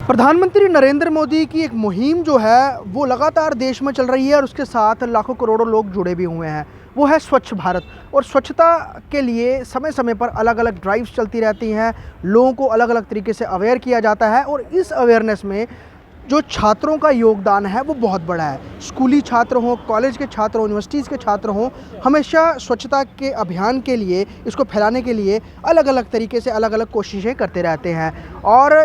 प्रधानमंत्री नरेंद्र मोदी की एक मुहिम जो है वो लगातार देश में चल रही है और उसके साथ लाखों करोड़ों लोग जुड़े भी हुए हैं। वो है स्वच्छ भारत। और स्वच्छता के लिए समय समय पर अलग अलग ड्राइव्स चलती रहती हैं, लोगों को अलग अलग तरीके से अवेयर किया जाता है। और इस अवेयरनेस में जो छात्रों का योगदान है वो बहुत बड़ा है। स्कूली छात्र हों, कॉलेज के छात्र हों, यूनिवर्सिटीज़ के छात्र हों, हमेशा स्वच्छता के अभियान के लिए, इसको फैलाने के लिए अलग अलग तरीके से अलग अलग कोशिशें करते रहते हैं। और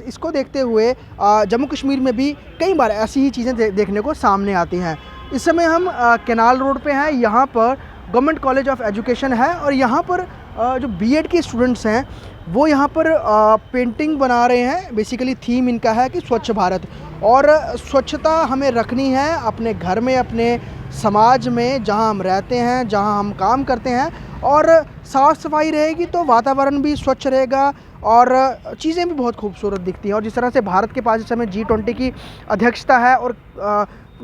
इसको देखते हुए जम्मू कश्मीर में भी कई बार ऐसी ही चीज़ें देखने को सामने आती हैं। इस समय हम केनाल रोड पे हैं। यहाँ पर गवर्नमेंट कॉलेज ऑफ एजुकेशन है और यहाँ पर जो बीएड के स्टूडेंट्स हैं वो यहाँ पर पेंटिंग बना रहे हैं। बेसिकली थीम इनका है कि स्वच्छ भारत। और स्वच्छता हमें रखनी है अपने घर में, अपने समाज में, जहाँ हम रहते हैं, जहाँ हम काम करते हैं। और साफ़ सफाई रहेगी तो वातावरण भी स्वच्छ रहेगा और चीज़ें भी बहुत खूबसूरत दिखती हैं। और जिस तरह से भारत के पास इस समय G20 की अध्यक्षता है और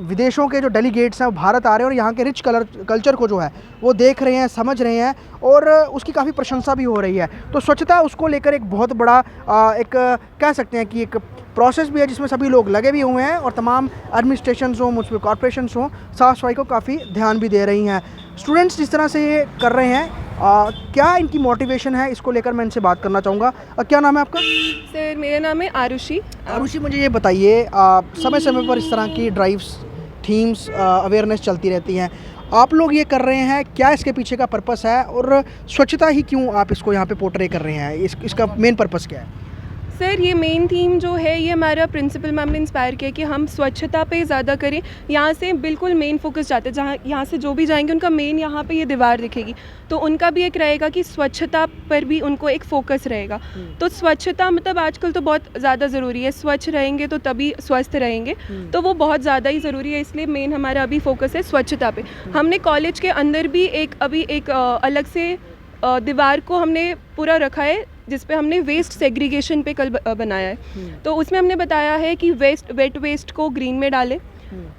विदेशों के जो डेलीगेट्स हैं वो भारत आ रहे हैं और यहाँ के रिच कल्चर को जो है वो देख रहे हैं, समझ रहे हैं और उसकी काफ़ी प्रशंसा भी हो रही है। तो स्वच्छता उसको लेकर एक बहुत बड़ा एक कह सकते हैं कि एक प्रोसेस भी है जिसमें सभी लोग लगे भी हुए हैं और तमाम एडमिनिस्ट्रेशंस हों, म्यूनसिपल कॉर्पोरेशंस हों, साफ़ सफाई को काफ़ी ध्यान भी दे रही हैं। स्टूडेंट्स जिस तरह से ये कर रहे हैं, क्या इनकी मोटिवेशन है, इसको लेकर मैं इनसे बात करना चाहूँगा। क्या नाम है आपका? सर मेरा नाम है आरुषि। आरुषि, मुझे ये बताइए, समय समय पर इस तरह की ड्राइव्स, थीम्स, अवेयरनेस चलती रहती हैं। आप लोग ये कर रहे हैं, क्या इसके पीछे का पर्पस है और स्वच्छता ही क्यों आप इसको यहाँ पे पोर्ट्रे कर रहे हैं? इसका मेन पर्पस क्या है? सर ये मेन थीम जो है ये हमारा प्रिंसिपल मैम ने इंस्पायर किया कि हम स्वच्छता पे ज़्यादा करें। यहाँ से बिल्कुल मेन फोकस जाते हैं, जहाँ यहाँ से जो भी जाएंगे उनका मेन यहाँ पे ये दीवार दिखेगी तो उनका भी एक रहेगा कि स्वच्छता पर भी उनको एक फ़ोकस रहेगा। तो स्वच्छता मतलब आजकल तो बहुत ज़्यादा ज़रूरी है, स्वच्छ रहेंगे तो तभी स्वस्थ रहेंगे, तो वो बहुत ज़्यादा ही ज़रूरी है। इसलिए मेन हमारा अभी फोकस है स्वच्छता पे। हमने कॉलेज के अंदर भी अभी एक अलग से दीवार को हमने पूरा रखा है जिस पे हमने वेस्ट सेग्रीगेशन पे कल बनाया है। तो उसमें हमने बताया है कि वेट वेस्ट को ग्रीन में डालें,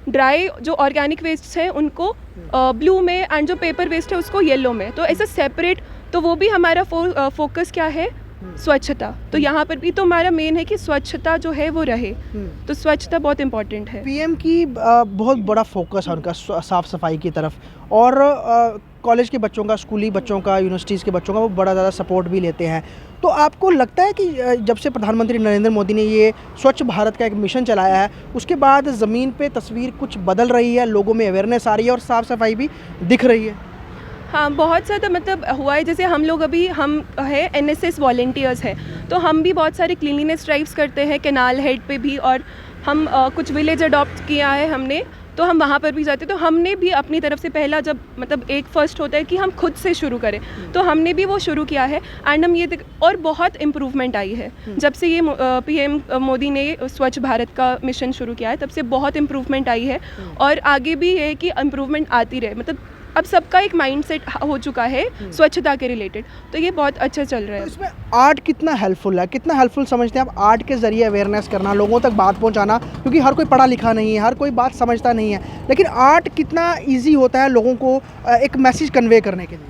ड्राई जो ऑर्गेनिक वेस्ट है उनको ब्लू में एंड जो पेपर वेस्ट है उसको येलो में। तो ऐसा सेपरेट, तो वो भी हमारा फोकस क्या है, स्वच्छता। तो यहाँ पर भी तो हमारा मेन है कि स्वच्छता जो है वो रहे, तो स्वच्छता बहुत इम्पोर्टेंट है। पीएम की बहुत बड़ा फोकस है उनका साफ़ सफाई की तरफ और कॉलेज के बच्चों का, स्कूली बच्चों का, यूनिवर्सिटीज़ के बच्चों का वो बड़ा ज़्यादा सपोर्ट भी लेते हैं। तो आपको लगता है कि जब से प्रधानमंत्री नरेंद्र मोदी ने ये स्वच्छ भारत का एक मिशन चलाया है उसके बाद ज़मीन पे तस्वीर कुछ बदल रही है, लोगों में अवेयरनेस आ रही है और साफ़ सफाई भी दिख रही है? हाँ, बहुत ज़्यादा मतलब हुआ है। जैसे हम लोग अभी हम है NSS वॉलंटियर्स हैं तो हम भी बहुत सारे क्लीनिनेस ड्राइव्स करते हैं केनाल हेड पे भी, और हम कुछ विलेज अडॉप्ट किया है हमने, तो हम वहाँ पर भी जाते। तो हमने भी अपनी तरफ से पहला जब मतलब एक फर्स्ट होता है कि हम खुद से शुरू करें, तो हमने भी वो शुरू किया है एंड हम ये और बहुत इम्प्रूवमेंट आई है जब से ये PM मोदी ने स्वच्छ भारत का मिशन शुरू किया है, तब से बहुत इम्प्रूवमेंट आई है और आगे भी है कि इम्प्रूवमेंट आती रहे। मतलब अब सबका एक माइंडसेट हो चुका है स्वच्छता के रिलेटेड, तो ये बहुत अच्छा चल रहा है। तो इसमें आर्ट कितना हेल्पफुल है, कितना हेल्पफुल समझते हैं आप आर्ट के ज़रिए अवेयरनेस करना, लोगों तक बात पहुंचाना? क्योंकि हर कोई पढ़ा लिखा नहीं है, हर कोई बात समझता नहीं है, लेकिन आर्ट कितना इजी होता है लोगों को एक मैसेज कन्वे करने के लिए?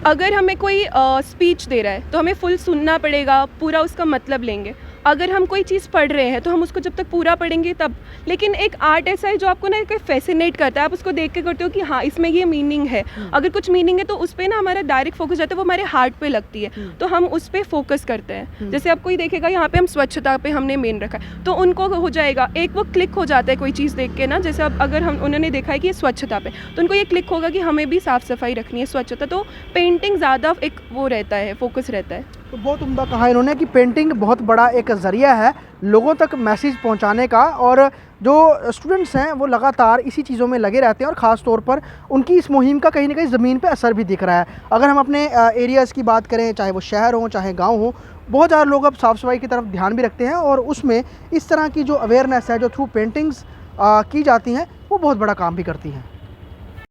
अगर हमें कोई स्पीच दे रहा है तो हमें फुल सुनना पड़ेगा, पूरा उसका मतलब लेंगे। अगर हम कोई चीज़ पढ़ रहे हैं तो हम उसको जब तक पूरा पढ़ेंगे तब। लेकिन एक आर्ट ऐसा है जो आपको ना एक फैसिनेट करता है, आप उसको देख के करते हो कि हाँ इसमें ये मीनिंग है। अगर कुछ मीनिंग है तो उस पर ना हमारा डायरेक्ट फोकस जाता है, वो हमारे हार्ट पे लगती है, तो हम उस पर फोकस करते हैं। जैसे आप कोई देखेगा यहाँ पे हम स्वच्छता पे हमने मेन रखा है तो उनको हो जाएगा, एक वो क्लिक हो जाता है कोई चीज़ देख के ना। जैसे अब अगर हम उन्होंने देखा है कि ये स्वच्छता पे, तो उनको ये क्लिक होगा कि हमें भी साफ़ सफाई रखनी है, स्वच्छता। तो पेंटिंग ज़्यादा एक वो रहता है, फोकस रहता है। तो बहुत उम्दा कहा इन्होंने कि पेंटिंग बहुत बड़ा एक ज़रिया है लोगों तक मैसेज पहुंचाने का। और जो स्टूडेंट्स हैं वो लगातार इसी चीज़ों में लगे रहते हैं और ख़ास तौर पर उनकी इस मुहिम का कहीं ना कहीं ज़मीन पे असर भी दिख रहा है। अगर हम अपने एरियाज़ की बात करें, चाहे वो शहर हो चाहे गाँव हो, बहुत ज़्यादा लोग अब साफ़ सफाई की तरफ ध्यान भी रखते हैं और उसमें इस तरह की जो अवेयरनेस है जो थ्रू पेंटिंग्स की जाती हैं वो बहुत बड़ा काम भी करती हैं।